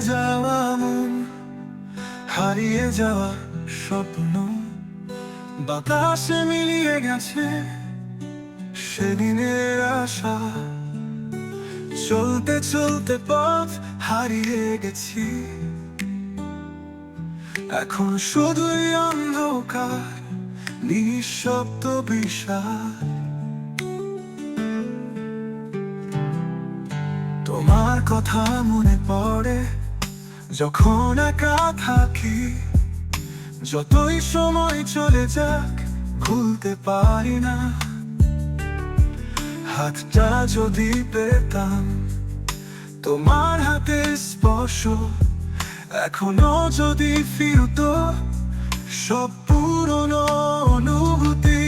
যাওয়া মন, হারিয়ে যাওয়া স্বপ্ন বাতাসে মিলিয়ে গেছে সেদিনের আশা। চলতে চলতে পথ হারিয়ে গেছি, এখন শুধুই অন্ধকার, নিঃশব্দ বিষাদ। তোমার কথা মনে পড়ে যখন একা থাকি, যতই সময় চলে যাক ভুলতে পারি না। হাতটা যদি পেতাম, তোমার হাতের স্পর্শ এখনো যদি ফিরতো, সব পুরনো অনুভূতি।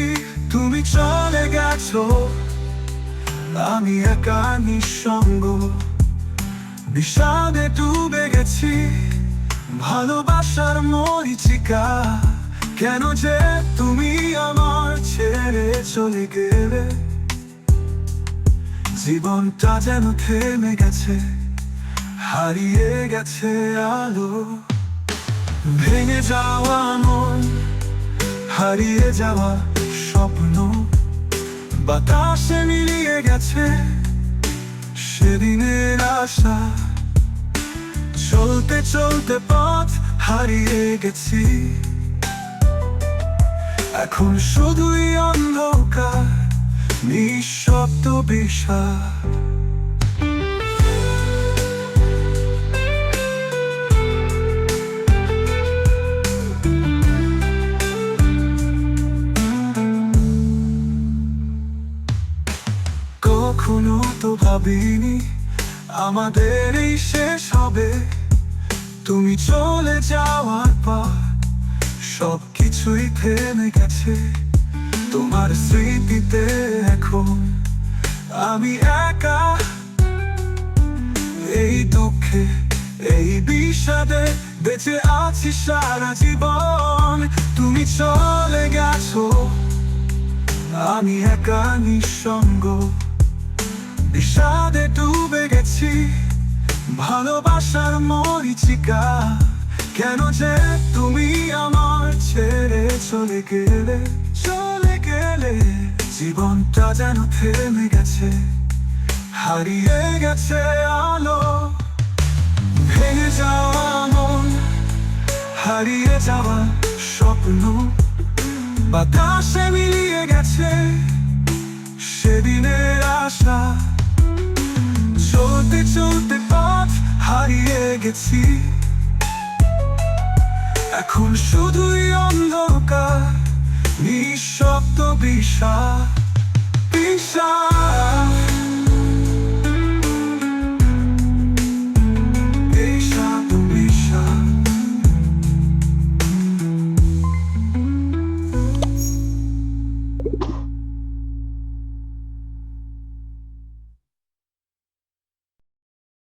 তুমি চলে গেছো, আমি একা নিঃসঙ্গ, বিষাদে ডুবে গেছি। ভালোবাসার মরীচিকা, কেন যে তুমি আমার ছেড়ে চলে গেলে। জীবনটা যেন থেমে গেছে, হারিয়ে গেছে আলো। ভেঙে যাওয়া মন, হারিয়ে যাওয়া স্বপ্ন বাতাসে মিলিয়ে গেছে সেদিনের আশা। চলতে চলতে পথ হারিয়ে গেছি, এখন শুধুই অন্ধকার, নিঃশব্দ বিষাদ। কখনো তো ভাবিনি আমাদের এই শেষ হবে। তুমি চলে যাওয়ার পর সবকিছুই থেমে গেছে। তোমার স্মৃতিতে এখন আমি একা, এই দুঃখে এই বিষাদে বেঁচে আছি সারা জীবন। তুমি চলে গেছো, আমি একা নিঃসঙ্গ, বিষাদে ডুবে গেছি। ভালোবাসার মরীচিকা, কেন যে তুমি আমার ছেড়ে চলে গেলে। জীবনটা যেন থেমে গেছে, হারিয়ে গেছে আলো। ভেঙে যাওয়া মন, হারিয়ে যাওয়া স্বপ্ন বাতাসে মিলিয়ে গেছে সেদিনের আশা। চলতে চলতে পথ হারিয়ে গেছি, এখন শুধুই অন্ধকার, নিঃশব্দ বিষাদ।